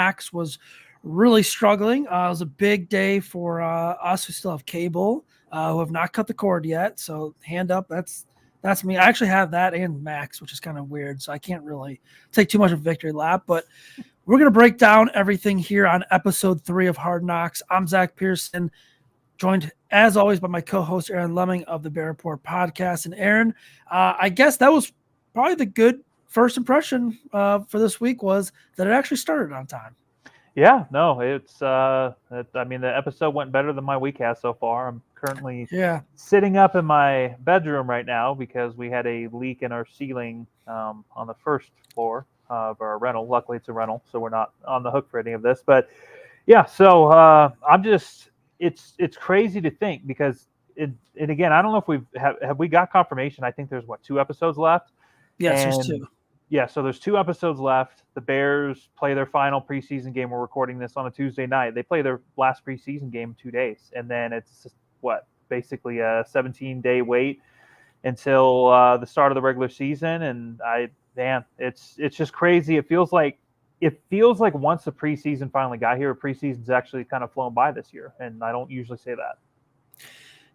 Max was really struggling. It was a big day for us who still have cable, who have not cut the cord yet. So hand up, that's me. I actually have that and Max, which is kind of weird. So I can't really take too much of a victory lap. But we're going to break down everything here on episode 3 of Hard Knocks. I'm Zach Pearson, joined as always by my co-host Aaron Lemming of the Bear Report podcast. And Aaron, I guess that was probably the good first impression for this week, was that it actually started on time. Yeah, no, it's I mean, the episode went better than my week has so far. I'm currently sitting up in my bedroom right now because we had a leak in our ceiling on the first floor of our rental. Luckily, it's a rental, so we're not on the hook for any of this. But yeah, so I'm just it's crazy to think because and again, I don't know if have we got confirmation. I think there's 2 episodes left. Yes, there's 2. Yeah, so there's 2 episodes left. The Bears play their final preseason game. We're recording this on a Tuesday night. They play their last preseason game in 2 days, and then it's basically a 17-day wait until the start of the regular season. And it's just crazy. It feels like once the preseason finally got here, preseason's actually kind of flown by this year, and I don't usually say that.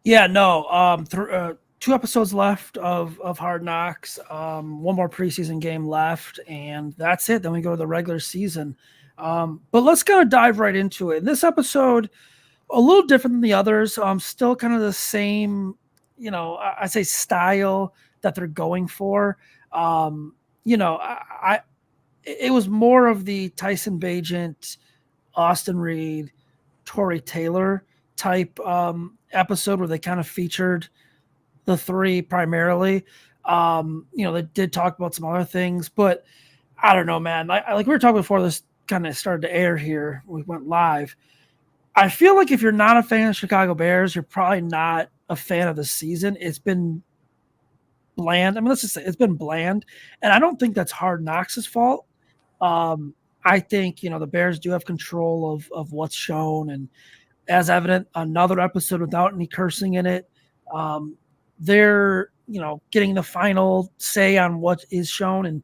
Yeah, no. 2 episodes left of Hard Knocks, 1 more preseason game left, and that's it. Then we go to the regular season. But let's kind of dive right into it. This episode, a little different than the others, still kind of the same, I say style that they're going for. It was more of the Tyson Bagent, Austin Reed, Tory Taylor type episode where they kind of featured the 3 primarily. They did talk about some other things, but I don't know, man. Like we were talking before this kind of started to air here, we went live. I feel like if you're not a fan of Chicago Bears, you're probably not a fan of the season. It's been bland. I mean, let's just say it's been bland, and I don't think that's Hard Knocks' fault. I think, the Bears do have control of what's shown, and as evident, another episode without any cursing in it. They're, getting the final say on what is shown, and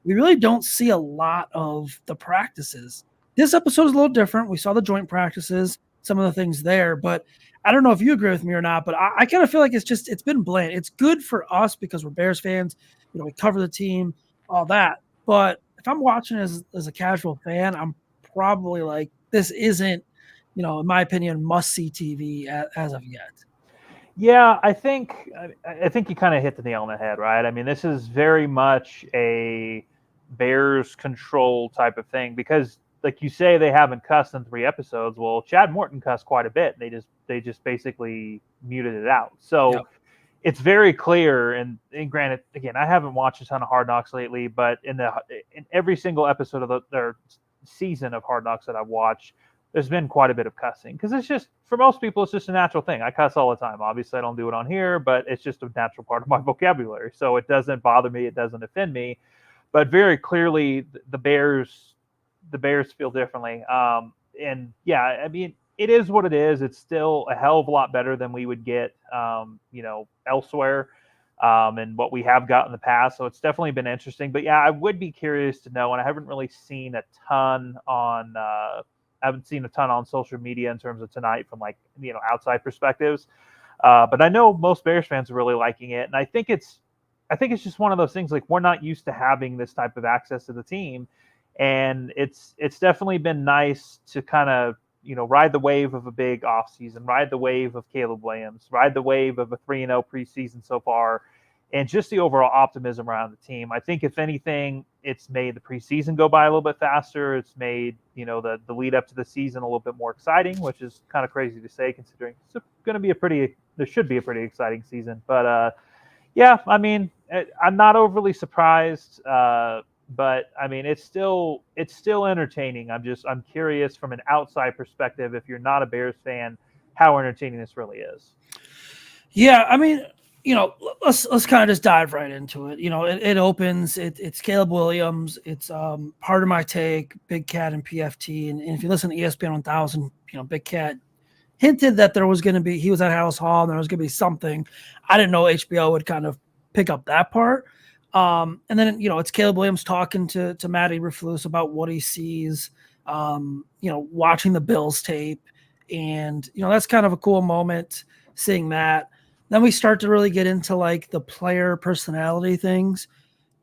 we really don't see a lot of the practices. This episode is a little different. We saw the joint practices, some of the things there, but I don't know if you agree with me or not, but I kind of feel like it's been bland. It's good for us because we're Bears fans. We cover the team, all that. But if I'm watching as a casual fan, I'm probably like, this isn't, in my opinion, must-see TV as of yet. Yeah, I think you kind of hit the nail on the head, right? I mean, this is very much a Bears control type of thing because, like you say, they haven't cussed in 3 episodes. Well, Chad Morton cussed quite a bit. They just basically muted it out. So It's very clear. And granted, again, I haven't watched a ton of Hard Knocks lately, but in every single episode of their season of Hard Knocks that I've watched, there's been quite a bit of cussing because it's just, for most people, it's just a natural thing. I cuss all the time. Obviously, I don't do it on here, but it's just a natural part of my vocabulary. So it doesn't bother me. It doesn't offend me. But very clearly, the Bears feel differently. And yeah, I mean, it is what it is. It's still a hell of a lot better than we would get, elsewhere, and what we have got in the past. So it's definitely been interesting. But yeah, I would be curious to know, and I haven't really seen a ton on. I haven't seen a ton on social media in terms of tonight from outside perspectives. But I know most Bears fans are really liking it. And I think it's just one of those things, like, we're not used to having this type of access to the team. And it's definitely been nice to kind of, ride the wave of a big offseason, ride the wave of Caleb Williams, ride the wave of a 3-0 preseason so far, and just the overall optimism around the team. I think, if anything, it's made the preseason go by a little bit faster. It's made, the lead up to the season a little bit more exciting, which is kind of crazy to say considering it's going to be there should be a pretty exciting season. But yeah, I mean, I'm not overly surprised. But I mean, it's still entertaining. I'm curious from an outside perspective, if you're not a Bears fan, how entertaining this really is. Yeah, I mean, let's kind of just dive right into it. It opens. It's Caleb Williams. It's Part of My Take, Big Cat, and PFT. And if you listen to ESPN 1000, Big Cat hinted that he was at House Hall and there was going to be something. I didn't know HBO would kind of pick up that part. And then, it's Caleb Williams talking to Matty Eberflus about what he sees watching the Bills tape. And, that's kind of a cool moment seeing that. Then we start to really get into like the player personality things.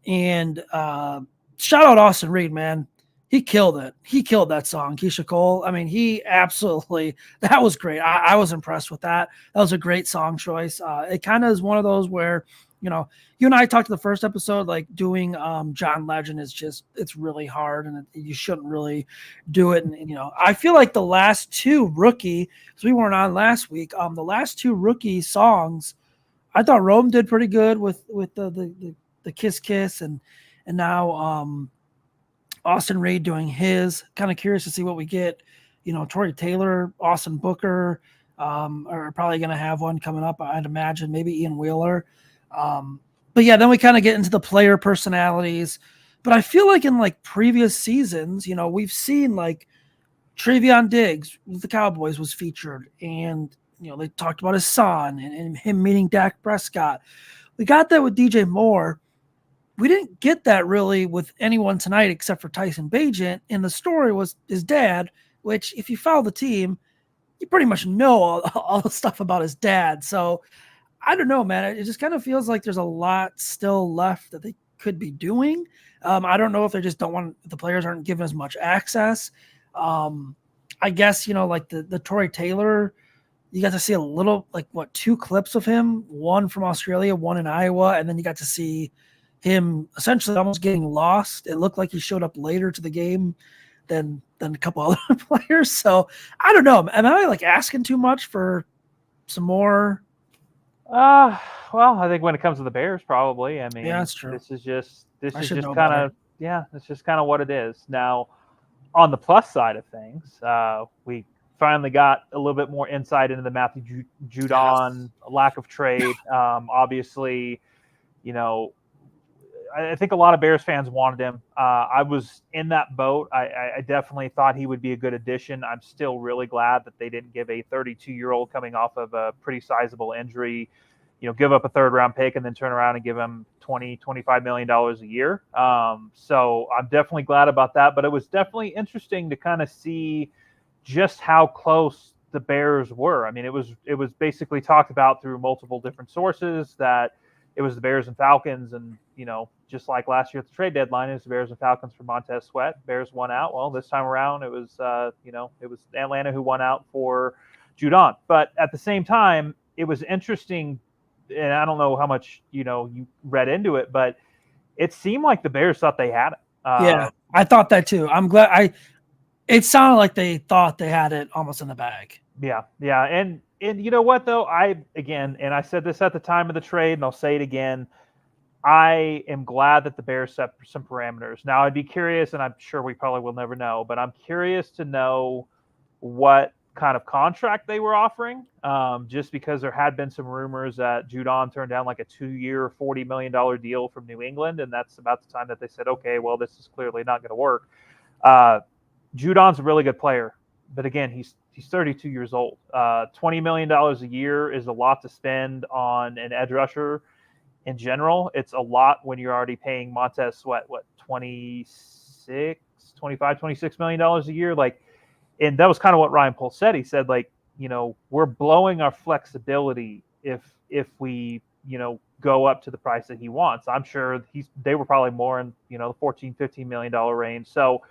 And shout out Austin Reed, man. He killed it. He killed that song, Keisha Cole. I mean, he absolutely, that was great. I was impressed with that. That was a great song choice. It kind of is one of those where, you and I talked to the first episode, like doing John Legend is just, it's really hard and you shouldn't really do it. And I feel like the last two rookie, because we weren't on last week, the last two rookie songs, I thought Rome did pretty good with the Kiss Kiss and now Austin Reed doing his. Kind of curious to see what we get. Tory Taylor, Austin Booker are probably going to have one coming up, I'd imagine. Maybe Ian Wheeler. But yeah, then we kind of get into the player personalities. But I feel like in like previous seasons, we've seen like Travion Diggs with the Cowboys was featured, and they talked about his son and him meeting Dak Prescott. We got that with DJ Moore. We didn't get that really with anyone tonight except for Tyson Bagent. And the story was his dad, which if you follow the team, you pretty much know all the stuff about his dad. So I don't know, man. It just kind of feels like there's a lot still left that they could be doing. I don't know if they just don't want, the players aren't given as much access. I guess, like the Tory Taylor, you got to see a little, like two clips of him, one from Australia, one in Iowa. And then you got to see him essentially almost getting lost. It looked like he showed up later to the game than a couple other players. So I don't know. Am I like asking too much for some more? Well, I think when it comes to the Bears, probably. I mean, yeah, that's true. This is just kind of it's just kind of what it is. Now, on the plus side of things, we finally got a little bit more insight into the Matthew Judon lack of trade. Obviously, I think a lot of Bears fans wanted him. I was in that boat. I definitely thought he would be a good addition. I'm still really glad that they didn't give a 32-year-old coming off of a pretty sizable injury, give up a third-round pick and then turn around and give him $20-25 million a year. So I'm definitely glad about that. But it was definitely interesting to kind of see just how close the Bears were. I mean, it was basically talked about through multiple different sources that it was the Bears and Falcons, and just like last year at the trade deadline, it was the Bears and Falcons for Montez Sweat. Bears won out. Well, this time around, it was it was Atlanta who won out for Judon. But at the same time, it was interesting, and I don't know how much you read into it, but it seemed like the Bears thought they had it. Yeah, I thought that too. I'm glad. It sounded like they thought they had it almost in the bag. Yeah, and you know what though, I said this at the time of the trade, and I'll say it again. I am glad that the Bears set some parameters. Now, I'd be curious, and I'm sure we probably will never know, but I'm curious to know what kind of contract they were offering, just because there had been some rumors that Judon turned down like a 2-year, $40 million deal from New England, and that's about the time that they said, okay, well, this is clearly not going to work. Judon's a really good player, but again, he's 32 years old. $20 million a year is a lot to spend on an edge rusher. In general, it's a lot when you're already paying Montez Sweat, $26 million a year. And that was kind of what Ryan Poles said. He said, we're blowing our flexibility if we, go up to the price that he wants. I'm sure they were probably more in, the $14-15 million range. So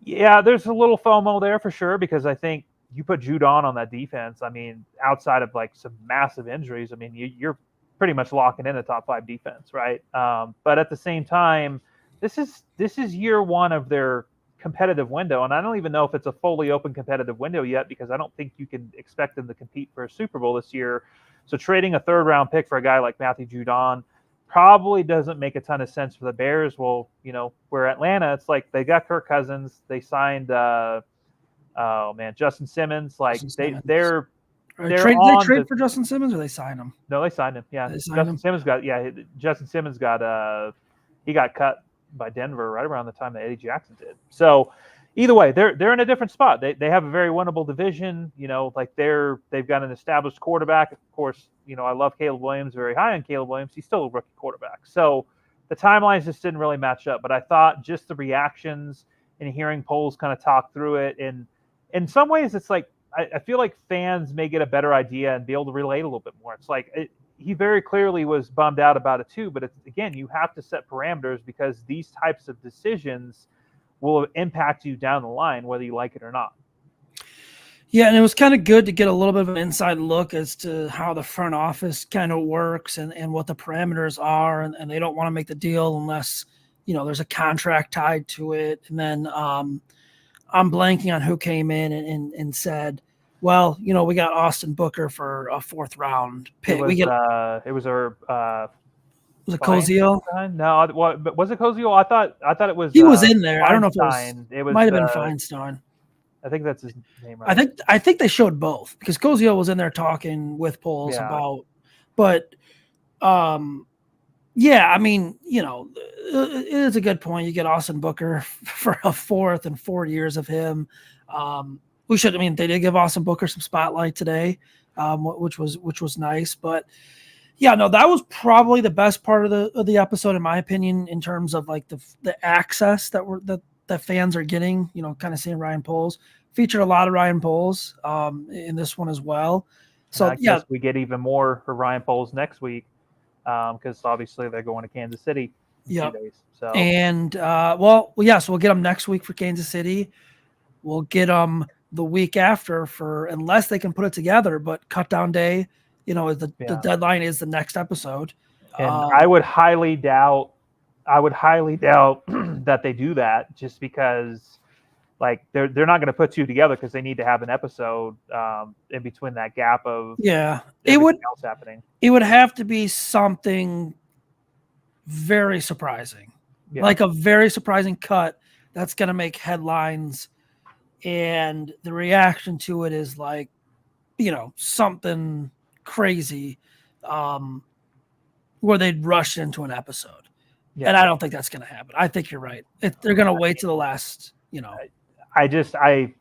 yeah, there's a little FOMO there for sure, because I think you put Judon on that defense. I mean, outside of some massive injuries, I mean, you're pretty much locking in a top 5 defense, right? But at the same time, this is year one of their competitive window, and I don't even know if it's a fully open competitive window yet, because I don't think you can expect them to compete for a Super Bowl this year. So trading a third-round pick for a guy like Matthew Judon probably doesn't make a ton of sense for the Bears. Well, where Atlanta, it's like they got Kirk Cousins, they signed Justin Simmons. They're they trade for Justin Simmons, or they signed him? No, they signed him. Yeah, Justin Simmons got he got cut by Denver right around the time that Eddie Jackson did. So either way, they're in a different spot. They have a very winnable division. They've got an established quarterback. Of course, I love Caleb Williams, very high on Caleb Williams. He's still a rookie quarterback. So the timelines just didn't really match up. But I thought just the reactions and hearing Poles kind of talk through it. And in some ways, it's like I feel like fans may get a better idea and be able to relate a little bit more. It's like he very clearly was bummed out about it too. But again, you have to set parameters because these types of decisions will impact you down the line, whether you like it or not. Yeah, and it was kind of good to get a little bit of an inside look as to how the front office kind of works and what the parameters are, and they don't want to make the deal unless there's a contract tied to it. And then I'm blanking on who came in and said, well, we got Austin Booker for a 4th round pick. It was our was it Koziel? No, but was it Koziel? I thought it was. He was in there. I don't know if it was. Might have been Feinstein. I think that's his name. Right? I think they showed both because Koziel was in there talking with Poles about, but yeah, I mean, it is a good point. You get Austin Booker for a 4th and 4 years of him. They did give Austin Booker some spotlight today, which was nice. But yeah, no, that was probably the best part of the episode, in my opinion, in terms of like the access that fans are getting. Kind of seeing Ryan Poles. Featured a lot of Ryan Poles in this one as well. So I guess we get even more for Ryan Poles next week because obviously they're going to Kansas City in 2 days. So and so we'll get them next week for Kansas City. We'll get them the week after unless they can put it together. But cut down day, the deadline is the next episode. And I would highly doubt that they do that just because. Like they're not going to put 2 together because they need to have an episode in between that gap of everything else happening. It would have to be something very surprising, like a very surprising cut that's going to make headlines, and the reaction to it is like, something crazy, where they'd rush into an episode, and I don't think that's going to happen. I think you're right. They're going to wait to the last, maybe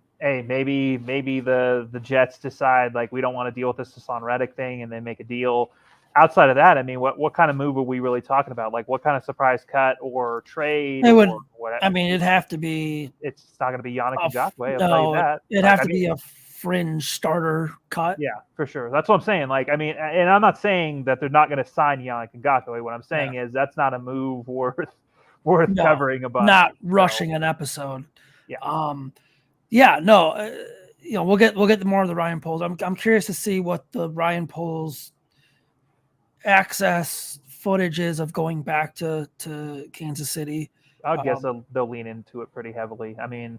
the Jets decide like we don't want to deal with this Hassan Reddick thing and then make a deal. Outside of that, I mean, what kind of move are we really talking about? Like what kind of surprise cut or trade? It'd have to be. It's not going to be Yannick Ngakoue. I'll tell you that. It'd have to be a fringe starter cut. Yeah, for sure. That's what I'm saying. Like, I mean, and I'm not saying that they're not going to sign Yannick Ngakoue. What I'm saying is that's not a move worth covering about. Not rushing an episode. Yeah. We'll get more of the Ryan Poles. I'm curious to see what the Ryan Poles access footage is of going back to Kansas City. I guess they'll lean into it pretty heavily. I mean,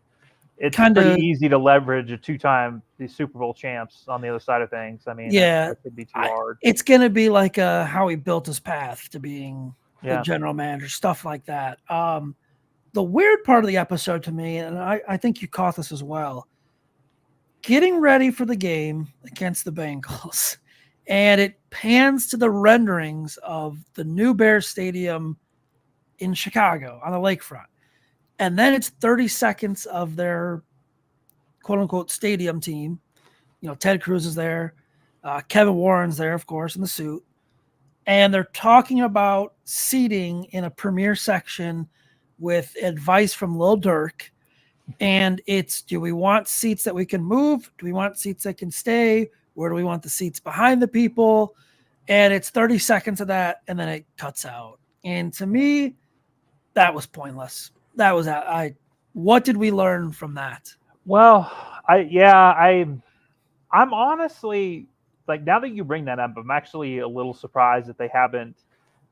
it's pretty easy to leverage a 2-time Super Bowl champs on the other side of things. I mean, that could be too hard. It's going to be like how he built his path to being the general manager, stuff like that. The weird part of the episode to me, and I think you caught this as well, getting ready for the game against the Bengals, and it pans to the renderings of the new Bears Stadium in Chicago on the lakefront. And then it's 30 seconds of their quote-unquote stadium team. Ted Cruz is there. Kevin Warren's there, of course, in the suit. And they're talking about seating in a premier section with advice from Lil Durk. And it's, do we want seats that we can move? Do we want seats that can stay? Where do we want the seats behind the people? And it's 30 seconds of that, and then it cuts out. And to me, that was pointless. That was what did we learn from that? Well, I'm honestly, like, now that you bring that up, I'm actually a little surprised that they haven't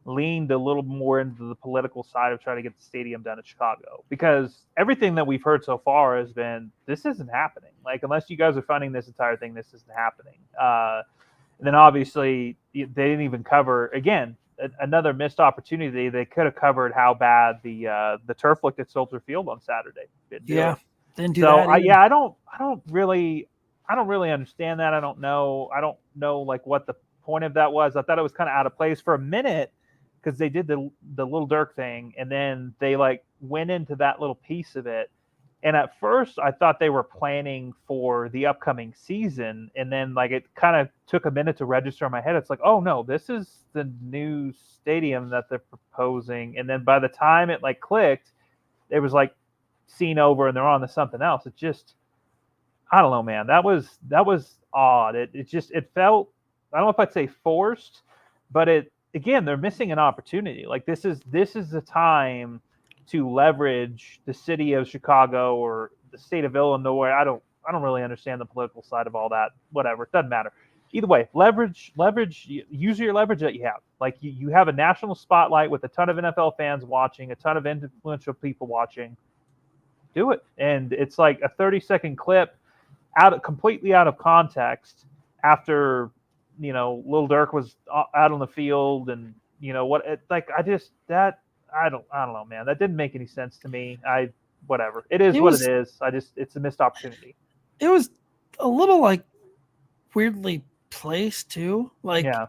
leaned a little more into the political side of trying to get the stadium done in Chicago, because everything that we've heard so far has been, this isn't happening. Like, unless you guys are funding this entire thing, this isn't happening. And then obviously they didn't even cover, again, another missed opportunity. They could have covered how bad the turf looked at Soldier Field on Saturday. Didn't do that. I don't really understand that. I don't know like what the point of that was. I thought it was kind of out of place for a minute because they did the Lil Durk thing, and then they like went into that little piece of it. And at first I thought they were planning for the upcoming season. And then like it kind of took a minute to register in my head. It's like, oh no, this is the new stadium that they're proposing. And then by the time it like clicked, it was like scene over and they're on to something else. It just, I don't know, man. That was odd. It felt, I don't know if I'd say forced, but again, they're missing an opportunity. Like this is the time to leverage the city of Chicago or the state of Illinois. I don't really understand the political side of all that. Whatever, it doesn't matter. Either way, use your leverage that you have. Like you have a national spotlight with a ton of NFL fans watching, a ton of influential people watching. Do it. And it's like a 30-second clip completely out of context after, Lil Durk was out on the field and, I don't know, man. That didn't make any sense to me. Whatever. It is what it is. It's a missed opportunity. It was a little like weirdly placed too. Like, yeah.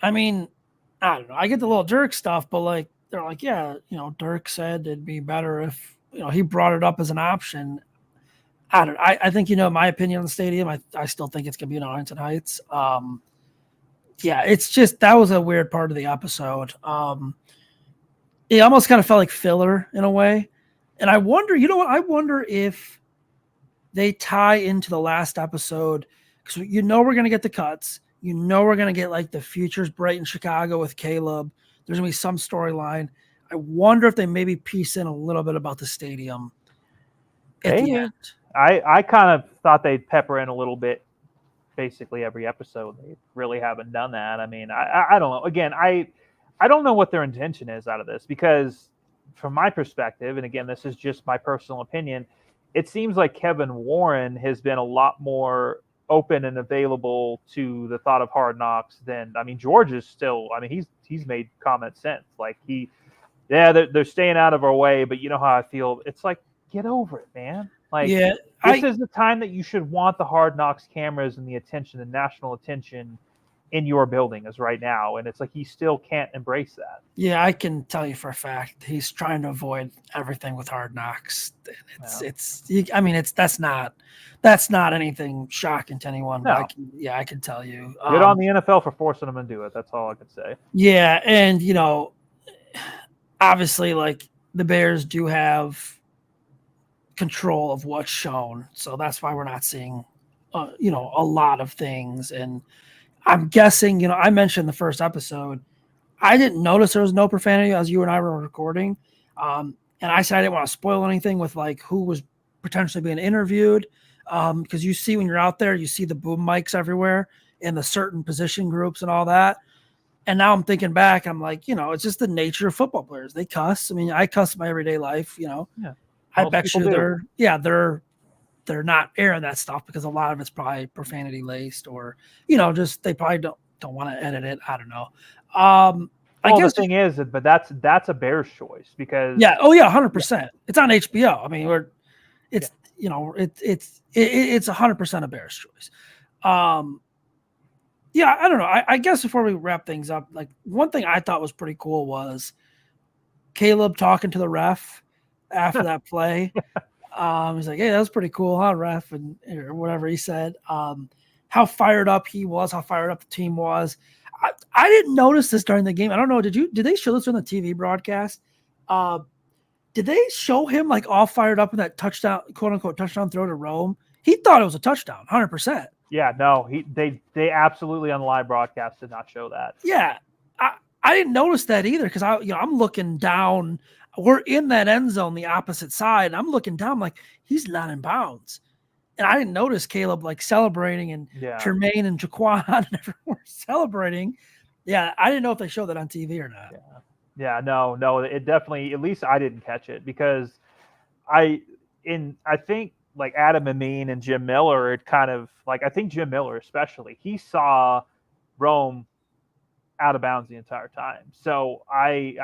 I mean, I don't know. I get the Lil Durk stuff, but like, they're like, yeah, Durk said it'd be better if, he brought it up as an option. I think, my opinion on the stadium, I still think it's going to be in Arlington Heights. Yeah, it's just, that was a weird part of the episode. It almost kind of felt like filler in a way. And I wonder, I wonder if they tie into the last episode, because we're going to get the cuts. We're going to get like the Future's Bright in Chicago with Caleb. There's going to be some storyline. I wonder if they maybe piece in a little bit about the stadium at the end. I kind of thought they'd pepper in a little bit basically every episode. They really haven't done that. I mean, I don't know. Again, I don't know what their intention is out of this, because from my perspective, and again, this is just my personal opinion, it seems like Kevin Warren has been a lot more open and available to the thought of Hard Knocks than, George is still, he's made comments since. Like they're staying out of our way, but you know how I feel. It's like, get over it, man. Like, this is the time that you should want the Hard Knocks cameras and the attention, the national attention in your building is right now. And it's like, he still can't embrace that. Yeah, I can tell you for a fact he's trying to avoid everything with Hard Knocks. That's not anything shocking to anyone. No. But I can tell you. Good on the NFL for forcing them to do it. That's all I could say. Yeah, and obviously, like, the Bears do have control of what's shown, so that's why we're not seeing a lot of things. And I'm guessing, I mentioned the first episode, I didn't notice there was no profanity as you and I were recording, and I said I didn't want to spoil anything with like who was potentially being interviewed, because you see when you're out there, you see the boom mics everywhere in the certain position groups and all that. And now I'm thinking back, I'm like, it's just the nature of football players. They cuss. I cuss in my everyday life, Yeah. I bet you they're not airing that stuff because a lot of it's probably profanity laced, or just they probably don't want to edit it. I don't know. I guess the thing is, but that's a Bears choice, because 100%. It's on HBO. It's 100% a Bears choice. I don't know. I guess before we wrap things up, like, one thing I thought was pretty cool was Caleb talking to the ref after that play. He's like, hey, that was pretty cool, huh, ref? Or whatever he said. How fired up he was, how fired up the team was. I didn't notice this during the game. I don't know. Did they show this on the TV broadcast? Did they show him like all fired up in that touchdown, quote unquote touchdown throw to Rome? He thought it was a touchdown, 100%. Yeah, no, they absolutely on the live broadcast did not show that. Yeah, I didn't notice that either, because I'm looking down. We're in that end zone, the opposite side, and I'm looking down like he's not in bounds. And I didn't notice Caleb like celebrating, and Tremaine and Jaquan and everyone were celebrating. Yeah, I didn't know if they showed that on TV or not. Yeah, no, it definitely, at least I didn't catch it, because I think like Adam Amin and Jim Miller, it kind of like, I think Jim Miller especially, he saw Rome out of bounds the entire time. So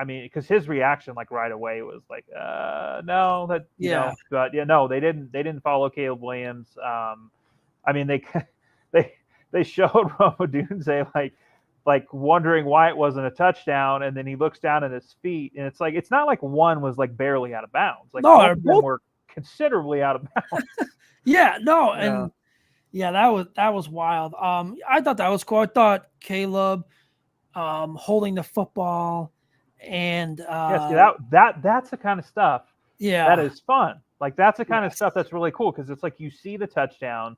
because his reaction like right away was like, no, that but no, they didn't follow Caleb Williams. They showed Rome Odunze like wondering why it wasn't a touchdown, and then he looks down at his feet, and it's like, it's not like one was like barely out of bounds. Like, both of them were considerably out of bounds. And that was wild. I thought that was cool. I thought Caleb holding the football and that's the kind of stuff that is fun. Like that's the kind of Yes. stuff that's really cool because it's like you see the touchdown,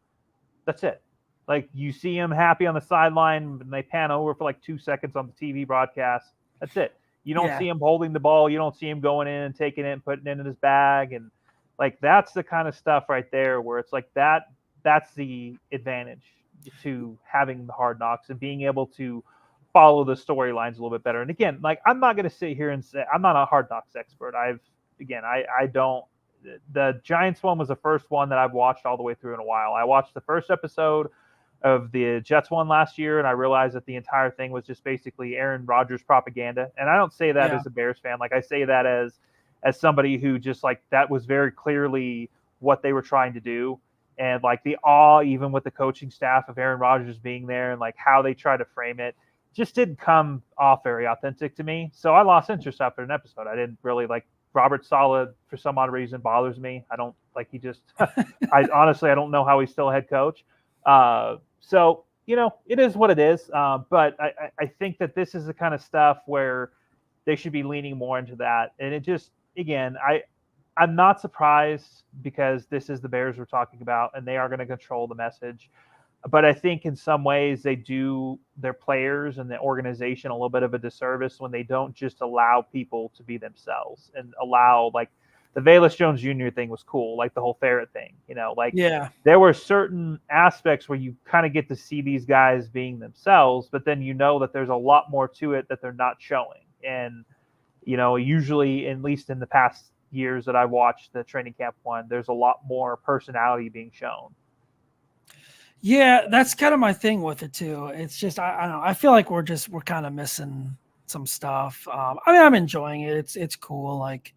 that's it. Like you see him happy on the sideline and they pan over for like 2 seconds on the TV broadcast. That's it. You don't Yeah. see him holding the ball. You don't see him going in and taking it and putting it in his bag. And like that's the kind of stuff right there where it's like that's the advantage to having the Hard Knocks and being able to follow the storylines a little bit better. And again, like I'm not going to sit here and say I'm not a Hard Knocks expert. I don't. The Giants one was the first one that I've watched all the way through in a while. I watched the first episode of the Jets one last year, and I realized that the entire thing was just basically Aaron Rodgers propaganda. And I don't say that as a Bears fan. Like I say that as somebody who just like that was very clearly what they were trying to do. And like the awe, even with the coaching staff of Aaron Rodgers being there and like how they try to frame it, just didn't come off very authentic to me. So I lost interest after an episode. I didn't really like Robert Saleh for some odd reason bothers me. I don't like he just I honestly I don't know how he's still a head coach. So, you know, it is what it is. But I think that this is the kind of stuff where they should be leaning more into that. And it just, again, I'm not surprised because this is the Bears we're talking about and they are going to control the message. But I think in some ways they do their players and the organization a little bit of a disservice when they don't just allow people to be themselves and allow like the Velus Jones Jr. thing was cool, like the whole ferret thing, you know, like there were certain aspects where you kind of get to see these guys being themselves, but then you know that there's a lot more to it that they're not showing. And, you know, usually, at least in the past years that I watched the training camp one, there's a lot more personality being shown. Yeah, that's kind of my thing with it too. It's just I don't know. I feel like we're kind of missing some stuff. I mean, I'm enjoying it. It's cool. Like,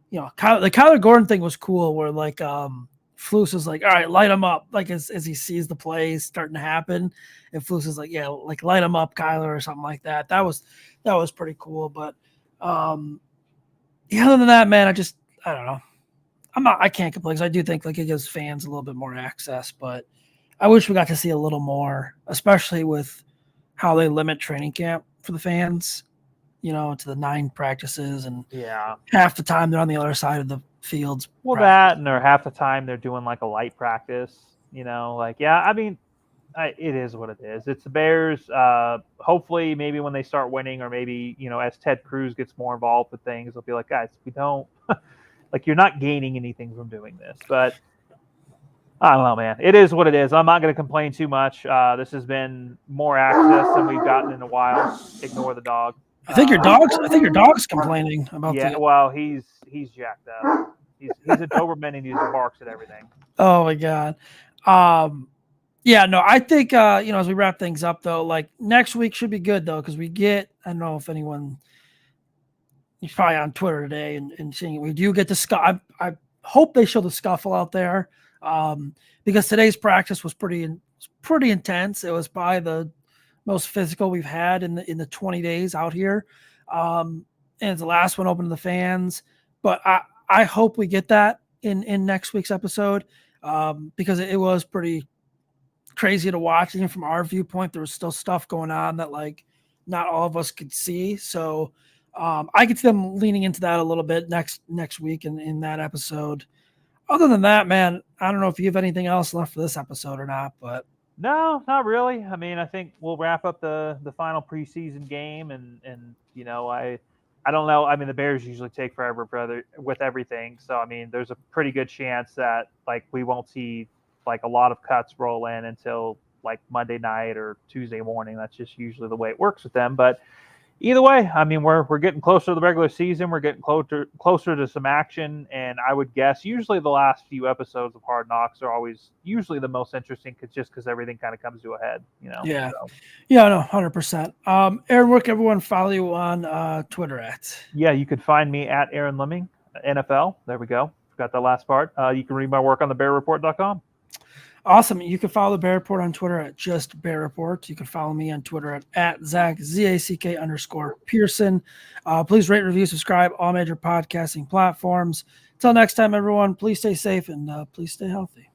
you know, the Kyler Gordon thing was cool. Where like Flus is like, all right, light him up. Like as he sees the plays starting to happen, and Flus is like, yeah, like light him up, Kyler, or something like that. That was pretty cool. But yeah, other than that, man, I don't know. I can't complain because I do think like it gives fans a little bit more access, but I wish we got to see a little more, especially with how they limit training camp for the fans, you know, to the 9 practices and half the time they're on the other side of the fields. Well, that and or half the time they're doing like a light practice, you know, like, yeah, I mean, it is what it is. It's the Bears. Hopefully maybe when they start winning or maybe, you know, as Ted Cruz gets more involved with things, they'll be like, guys, we don't like, you're not gaining anything from doing this, but I don't know, man. It is what it is. I'm not going to complain too much. This has been more access than we've gotten in a while. Ignore the dog. I think your dog's complaining about yeah, well, he's jacked up. He's a Doberman and he just barks at everything. Oh my God. Yeah, no, I think, you know, as we wrap things up though, like next week should be good though. Cause we get, I don't know if anyone he's probably on Twitter today and seeing we do get the I hope they show the scuffle out there. Because today's practice was pretty intense. It was probably the most physical we've had in the 20 days out here. And it's the last one open to the fans, but I hope we get that in next week's episode. Because it was pretty crazy to watch. Even from our viewpoint, there was still stuff going on that like not all of us could see. So, I could see them leaning into that a little bit next week in that episode. Other than that, man, I don't know if you have anything else left for this episode or not, but no, not really. I mean, I think we'll wrap up the final preseason game, and you know, I don't know. I mean, the Bears usually take forever with everything, so I mean, there's a pretty good chance that like we won't see like a lot of cuts roll in until like Monday night or Tuesday morning. That's just usually the way it works with them, but. Either way, I mean, we're getting closer to the regular season. We're getting closer to some action, and I would guess usually the last few episodes of Hard Knocks are always usually the most interesting because everything kind of comes to a head, you know. Yeah, so. Yeah, no, 100%. Aaron, where can everyone follow you on Twitter at? Yeah, you could find me at Aaron Leming, NFL. There we go. Forgot the last part. You can read my work on thebearreport.com. Awesome. You can follow the Bear Report on Twitter at just Bear Report. You can follow me on Twitter at Zach, ZACK_Pearson. Please rate, review, subscribe, all major podcasting platforms. Until next time, everyone, please stay safe and please stay healthy.